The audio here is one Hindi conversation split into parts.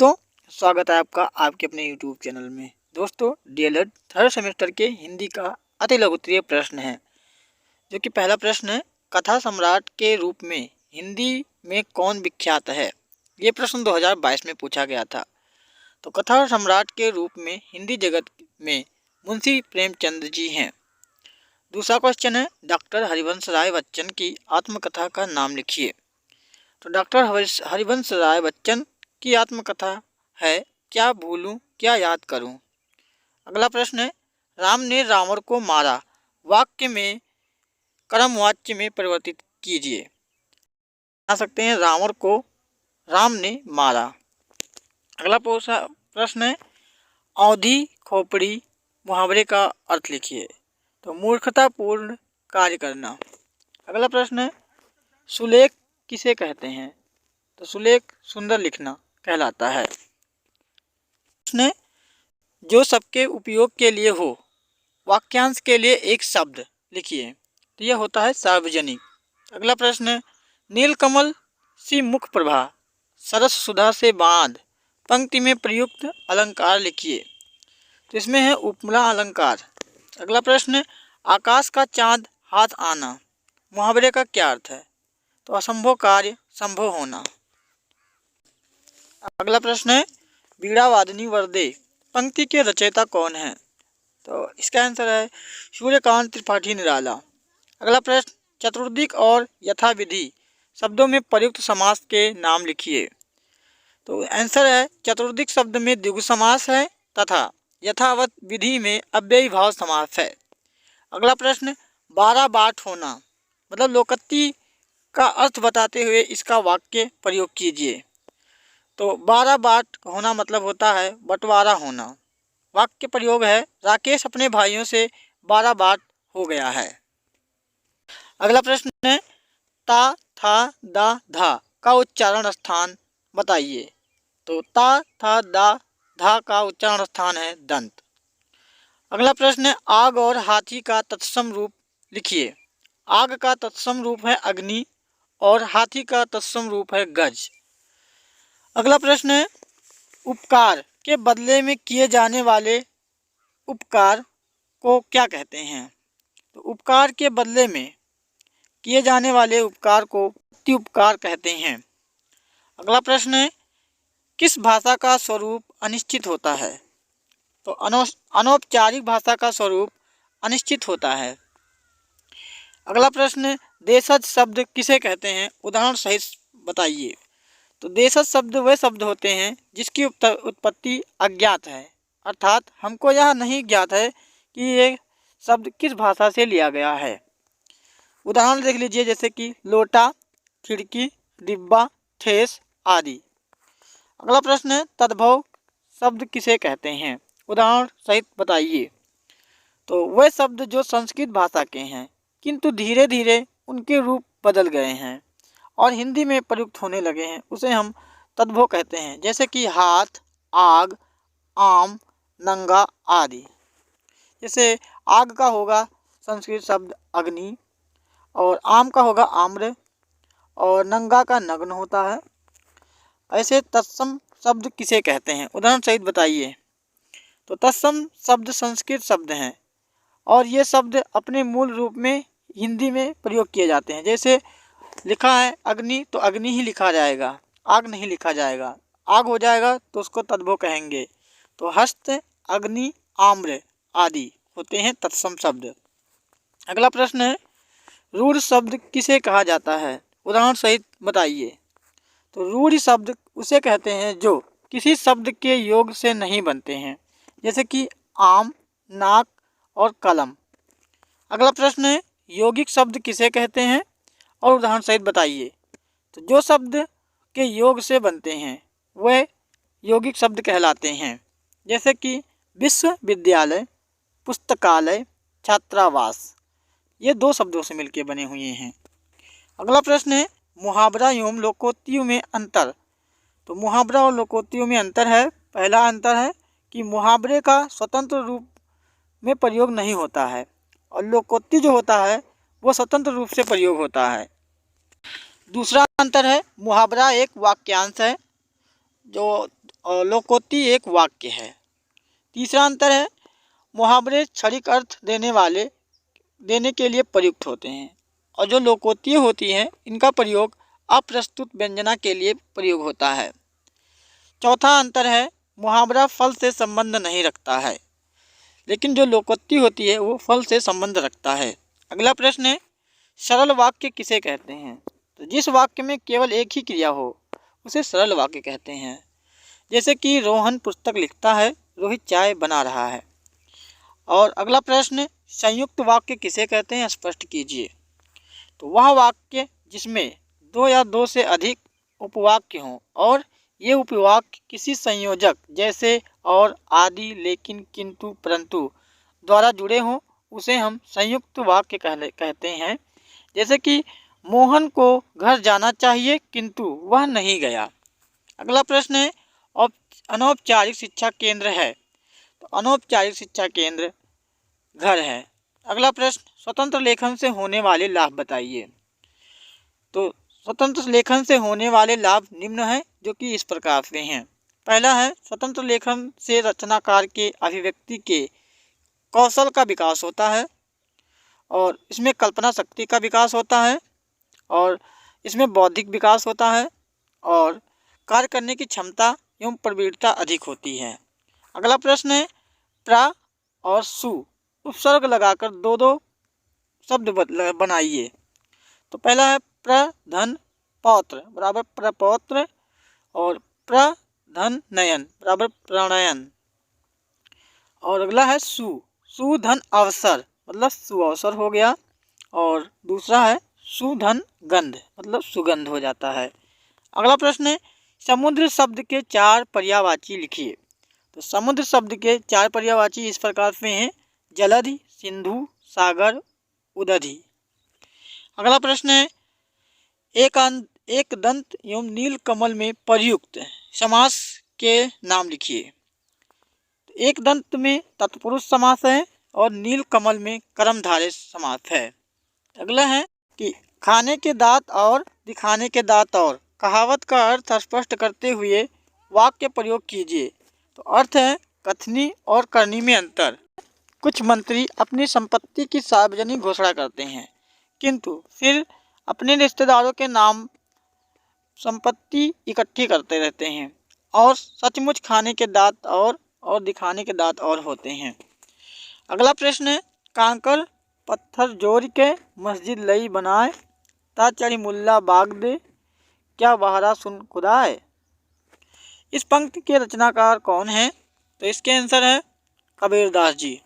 दोस्तों, स्वागत है आपका आपके अपने यूट्यूब चैनल में। दोस्तों, डीएलएड थर्ड सेमेस्टर के हिंदी का अति लघुत्तरीय प्रश्न है, जो कि पहला प्रश्न है, कथा सम्राट के रूप में हिंदी में कौन विख्यात है। ये प्रश्न 2022 में पूछा गया था। तो कथा सम्राट के रूप में हिंदी जगत में मुंशी प्रेमचंद जी हैं। दूसरा क्वेश्चन है, डॉक्टर हरिवंश राय बच्चन की आत्मकथा का नाम लिखिए। तो डॉक्टर हरिवंश राय बच्चन की आत्मकथा है, क्या भूलूं क्या याद करूं। अगला प्रश्न है, राम ने रावण को मारा वाक्य में कर्म वाच्य में परिवर्तित कीजिए। बता सकते हैं, रावण को राम ने मारा। अगला प्रश्न है, औधी खोपड़ी मुहावरे का अर्थ लिखिए। तो मूर्खतापूर्ण कार्य करना। अगला प्रश्न है, सुलेख किसे कहते हैं। तो सुलेख सुंदर लिखना कहलाता है। प्रश्न, जो सबके उपयोग के लिए हो, वाक्यांश के लिए एक शब्द लिखिए। तो यह होता है सार्वजनिक। अगला प्रश्न, नीलकमल सी मुख प्रभा सरस सुधा से बांध पंक्ति में प्रयुक्त अलंकार लिखिए। तो इसमें है उपमा अलंकार। अगला प्रश्न, आकाश का चांद हाथ आना मुहावरे का क्या अर्थ है। तो असंभव कार्य संभव होना। अगला प्रश्न है, बीड़ा वादनी वरदे पंक्ति के रचयिता कौन है। तो इसका आंसर है सूर्यकांत त्रिपाठी निराला। अगला प्रश्न, चतुर्दिक और यथाविधि शब्दों में प्रयुक्त समास के नाम लिखिए। तो आंसर है, चतुर्दिक शब्द में द्विगु समास है तथा यथावत विधि में अव्ययी भाव समास है। अगला प्रश्न, 12 बाट होना मतलब लोकोक्ति का अर्थ बताते हुए इसका वाक्य प्रयोग कीजिए। तो 12 बाट होना मतलब होता है बंटवारा होना। वाक्य प्रयोग है, राकेश अपने भाइयों से 12 बाट हो गया है। अगला प्रश्न है, ता था दा धा का उच्चारण स्थान बताइए। तो ता था दा धा का उच्चारण स्थान है दंत। अगला प्रश्न है, आग और हाथी का तत्सम रूप लिखिए। आग का तत्सम रूप है अग्नि और हाथी का तत्सम रूप है गज। अगला प्रश्न है, उपकार के बदले में किए जाने वाले उपकार को क्या कहते हैं। तो उपकार के बदले में किए जाने वाले उपकार को प्रति उपकार कहते हैं। अगला प्रश्न है, किस भाषा का स्वरूप अनिश्चित होता है। तो अनौपचारिक भाषा का स्वरूप अनिश्चित होता है। अगला प्रश्न, देशज शब्द किसे कहते हैं, उदाहरण सहित बताइए। तो देशज शब्द वे शब्द होते हैं जिसकी उत्पत्ति अज्ञात है, अर्थात हमको यह नहीं ज्ञात है कि ये शब्द किस भाषा से लिया गया है। उदाहरण देख लीजिए, जैसे कि लोटा, खिड़की, डिब्बा, ठेस आदि। अगला प्रश्न है, तद्भव शब्द किसे कहते हैं, उदाहरण सहित बताइए। तो वे शब्द जो संस्कृत भाषा के हैं किंतु धीरे धीरे उनके रूप बदल गए हैं और हिंदी में प्रयुक्त होने लगे हैं, उसे हम तद्भव कहते हैं। जैसे कि हाथ, आग, आम, नंगा आदि। जैसे आग का होगा संस्कृत शब्द अग्नि और आम का होगा आम्र और नंगा का नग्न होता है। ऐसे तत्सम शब्द किसे कहते हैं, उदाहरण सहित बताइए। तो तत्सम शब्द संस्कृत शब्द हैं और ये शब्द अपने मूल रूप में हिंदी में प्रयोग किए जाते हैं। जैसे लिखा है अग्नि तो अग्नि ही लिखा जाएगा, आग नहीं लिखा जाएगा। आग हो जाएगा तो उसको तद्भव कहेंगे। तो हस्त, अग्नि, आम्र आदि होते हैं तत्सम शब्द। अगला प्रश्न है, रूढ़ शब्द किसे कहा जाता है, उदाहरण सहित बताइए। तो रूढ़ शब्द उसे कहते हैं जो किसी शब्द के योग से नहीं बनते हैं, जैसे कि आम, नाक और कलम। अगला प्रश्न है, यौगिक शब्द किसे कहते हैं और उदाहरण सहित बताइए। तो जो शब्द के योग से बनते हैं वह यौगिक शब्द कहलाते हैं, जैसे कि विश्वविद्यालय, पुस्तकालय, छात्रावास। ये 2 शब्दों से मिलकर बने हुए हैं। अगला प्रश्न है, मुहावरा एवं लोकोक्तियों में अंतर। तो मुहावरा और लोकोक्तियों में अंतर है। पहला अंतर है कि मुहावरे का स्वतंत्र रूप में प्रयोग नहीं होता है और लोकोक्ति जो होता है वो स्वतंत्र रूप से प्रयोग होता है। दूसरा अंतर है, मुहावरा एक वाक्यांश है जो और लोकोक्ति एक वाक्य है। तीसरा अंतर है मुहावरे क्षणिक अर्थ देने के लिए प्रयुक्त होते हैं और जो लोकोक्ति होती हैं इनका प्रयोग अप्रस्तुत व्यंजना के लिए प्रयोग होता है। चौथा अंतर है मुहावरा फल से संबंध नहीं रखता है, लेकिन जो लोकोक्ति होती है वो फल से संबंध रखता है। अगला प्रश्न है सरल वाक्य किसे कहते हैं? तो जिस वाक्य में केवल एक ही क्रिया हो उसे सरल वाक्य कहते हैं। जैसे कि रोहन पुस्तक लिखता है, रोहित चाय बना रहा है। और अगला प्रश्न संयुक्त वाक्य किसे कहते हैं, स्पष्ट कीजिए। तो वह वाक्य जिसमें दो या दो से अधिक उपवाक्य हों और ये उपवाक्य किसी संयोजक जैसे और, आदि, लेकिन, किंतु, परंतु द्वारा जुड़े हों उसे हम संयुक्त वाक्य कहते हैं। जैसे कि मोहन को घर जाना चाहिए किंतु वह नहीं गया। अगला प्रश्न है अनौपचारिक शिक्षा केंद्र है, तो अनौपचारिक शिक्षा केंद्र घर है। अगला प्रश्न स्वतंत्र लेखन से होने वाले लाभ बताइए। तो स्वतंत्र लेखन से होने वाले लाभ निम्न हैं जो कि इस प्रकार से हैं। पहला है स्वतंत्र लेखन से रचनाकार के अभिव्यक्ति के कौशल का विकास होता है और इसमें कल्पना शक्ति का विकास होता है और इसमें बौद्धिक विकास होता है और कार्य करने की क्षमता एवं प्रवृत्ता अधिक होती है। अगला प्रश्न है प्रा और सु उपसर्ग लगाकर दो दो शब्द बनाइए। तो पहला है प्रधन पौत्र बराबर प्रपौत्र और प्रधन नयन बराबर प्रणयन। और अगला है सुधन अवसर मतलब सुअवसर हो गया और दूसरा है सुधन गंध मतलब सुगंध हो जाता है। अगला प्रश्न है समुद्र शब्द के 4 पर्यायवाची लिखिए। तो समुद्र शब्द के 4 पर्यायवाची इस प्रकार से हैं जलधि, सिंधु, सागर, उदधि। अगला प्रश्न है एक दंत एवं नील कमल में प्रयुक्त समास के नाम लिखिए। एक दंत में तत्पुरुष समास है और नील कमल में कर्मधारय समास है। अगला है कि खाने के दांत और दिखाने के दांत और कहावत का अर्थ स्पष्ट करते हुए वाक्य प्रयोग कीजिए। तो अर्थ है कथनी और करनी में अंतर। कुछ मंत्री अपनी संपत्ति की सार्वजनिक घोषणा करते हैं किंतु फिर अपने रिश्तेदारों के नाम संपत्ति इकट्ठी करते रहते हैं और सचमुच खाने के दांत और दिखाने के दांत और होते हैं। अगला प्रश्न है कांकर पत्थर जोड़ के मस्जिद लई बनाए ता चढ़ी मुल्ला बाग दे क्या बहरा सुन खुदाए। इस पंक्ति के रचनाकार कौन है? तो इसके आंसर है कबीरदास जी।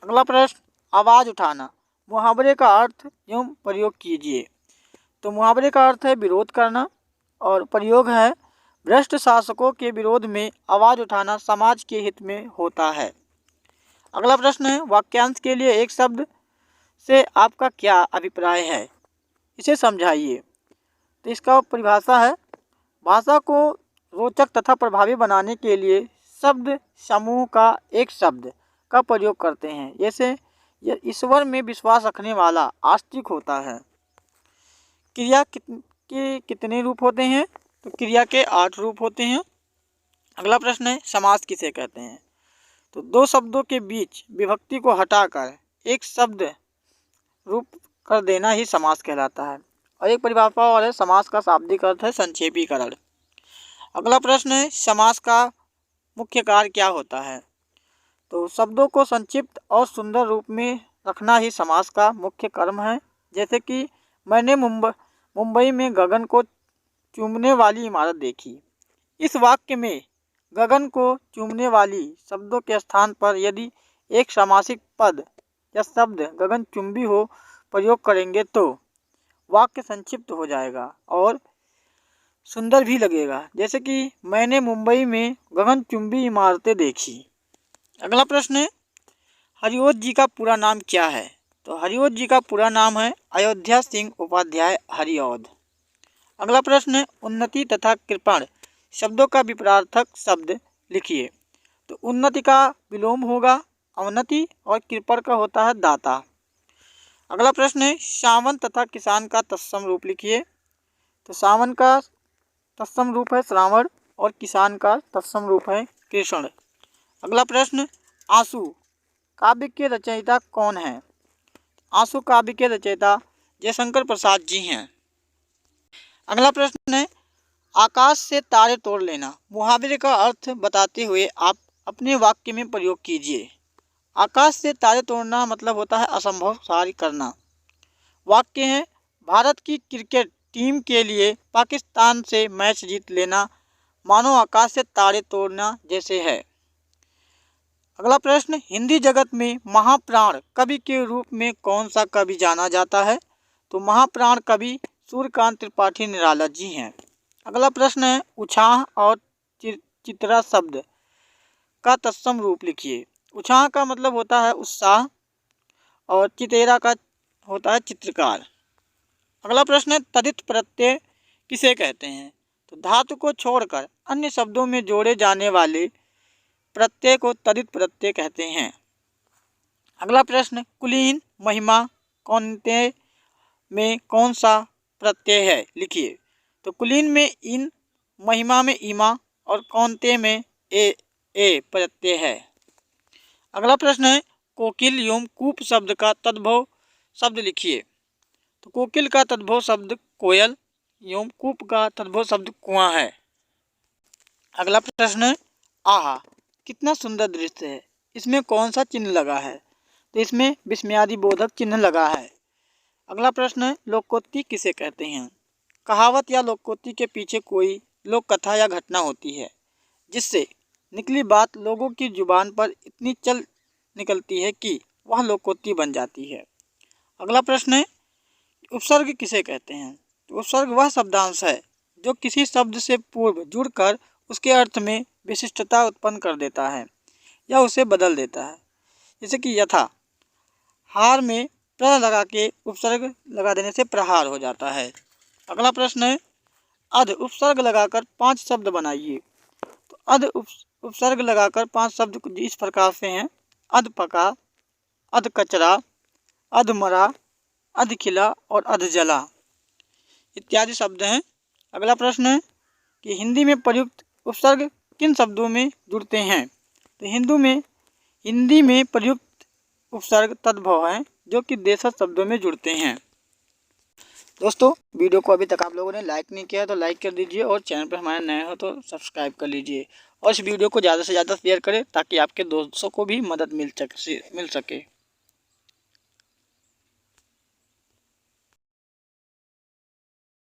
अगला प्रश्न आवाज़ उठाना मुहावरे का अर्थ एवं प्रयोग कीजिए। तो मुहावरे का अर्थ है विरोध करना और प्रयोग है भ्रष्ट शासकों के विरोध में आवाज़ उठाना समाज के हित में होता है। अगला प्रश्न है वाक्यांश के लिए एक शब्द से आपका क्या अभिप्राय है, इसे समझाइए। तो इसका परिभाषा है भाषा को रोचक तथा प्रभावी बनाने के लिए शब्द समूह का एक शब्द का प्रयोग करते हैं। जैसे यह ईश्वर में विश्वास रखने वाला आस्तिक होता है। क्रिया के कितने रूप होते हैं? तो क्रिया के 8 रूप होते हैं। अगला प्रश्न है समास किसे कहते हैं? तो 2 शब्दों के बीच विभक्ति को हटाकर एक शब्द रूप कर देना ही समास कहलाता है। और एक परिभाषा और है समास का शाब्दिक अर्थ है संक्षेपीकरण। अगला प्रश्न है समास का मुख्य कार्य क्या होता है? तो शब्दों को संक्षिप्त और सुंदर रूप में रखना ही समास का मुख्य कर्म है। जैसे कि मैंने मुंबई में गगन को चूमने वाली इमारत देखी। इस वाक्य में गगन को चूमने वाली शब्दों के स्थान पर यदि एक समासिक पद या शब्द गगनचुंबी हो प्रयोग करेंगे तो वाक्य संक्षिप्त हो जाएगा और सुंदर भी लगेगा। जैसे कि मैंने मुंबई में गगनचुंबी इमारतें देखी। अगला प्रश्न है हरिओध जी का पूरा नाम क्या है? तो हरिओध जी का पूरा नाम है अयोध्या सिंह उपाध्याय हरिओध। अगला प्रश्न है उन्नति तथा कृपण शब्दों का विपरीतार्थक शब्द लिखिए। तो उन्नति का विलोम होगा अवनति और कृपण का होता है दाता। अगला प्रश्न है सावन तथा किसान का तत्सम रूप लिखिए। तो सावन का तत्सम रूप है श्रावण और किसान का तत्सम रूप है कृष्ण। अगला प्रश्न, आंसू काव्य के रचयिता कौन है? आंसू काव्य के रचयिता जयशंकर प्रसाद जी हैं। अगला प्रश्न है, आकाश से तारे तोड़ लेना मुहावरे का अर्थ बताते हुए आप अपने वाक्य में प्रयोग कीजिए। आकाश से तारे तोड़ना मतलब होता है असंभव कार्य करना। वाक्य है, भारत की क्रिकेट टीम के लिए पाकिस्तान से मैच जीत लेना मानो आकाश से तारे तोड़ना जैसे है। अगला प्रश्न, हिंदी जगत में महाप्राण कवि के रूप में कौन सा कवि जाना जाता है? तो महाप्राण कवि सूर्यकांत त्रिपाठी निराला जी हैं। अगला प्रश्न है, उछाह और चित्रा शब्द का तत्सम रूप लिखिए। उछाह का मतलब होता है उत्साह और चितेरा का होता है चित्रकार। अगला प्रश्न है, तदित प्रत्यय किसे कहते हैं? तो धातु को छोड़कर अन्य शब्दों में जोड़े जाने वाले प्रत्यय को तदित प्रत्यय कहते हैं। अगला प्रश्न, कुलीन महिमा कौनते में कौन सा प्रत्यय है? लिखिए। तो कुलीन में इन, महिमा में ईमा और कौनते में ए प्रत्यय है। अगला प्रश्न है, कोकिल एवं कूप शब्द का तद्भव शब्द लिखिए। तो कोकिल का तद्भव शब्द कोयल एवं कूप का तद्भव शब्द कुआं है। अगला प्रश्न है, आहा कितना सुंदर दृश्य है, इसमें कौन सा चिन्ह लगा है? तो इसमें विस्मयादि बोधक चिन्ह लगा है। अगला प्रश्न है, लोकोक्ति किसे कहते हैं? कहावत या लोकोक्ति के पीछे कोई लोक कथा या घटना होती है जिससे निकली बात लोगों की जुबान पर इतनी चल निकलती है कि वह लोकोक्ति बन जाती है। अगला प्रश्न है, उपसर्ग किसे कहते हैं? तो उपसर्ग वह शब्दांश है जो किसी शब्द से पूर्व जुड़कर उसके अर्थ में विशिष्टता उत्पन्न कर देता है या उसे बदल देता है। जैसे कि यथा, हार में प्र लगा के उपसर्ग लगा देने से प्रहार हो जाता है। अगला प्रश्न है, अध उपसर्ग लगाकर 5 शब्द बनाइए। तो अध उपसर्ग लगाकर 5 शब्द इस प्रकार से हैं, अध पका, अध कचरा, अध मरा, अध खिला और अध जला इत्यादि शब्द हैं। अगला प्रश्न है कि हिंदी में प्रयुक्त उपसर्ग किन शब्दों में जुड़ते हैं? तो हिंदी में प्रयुक्त उपसर्ग तद्भव हैं जो कि देशज शब्दों में जुड़ते हैं। दोस्तों, वीडियो को अभी तक आप लोगों ने लाइक नहीं किया तो लाइक कर दीजिए और चैनल पर हमारे नए हो तो सब्सक्राइब कर लीजिए और इस वीडियो को ज़्यादा से ज़्यादा शेयर करें ताकि आपके दोस्तों को भी मदद मिल सके।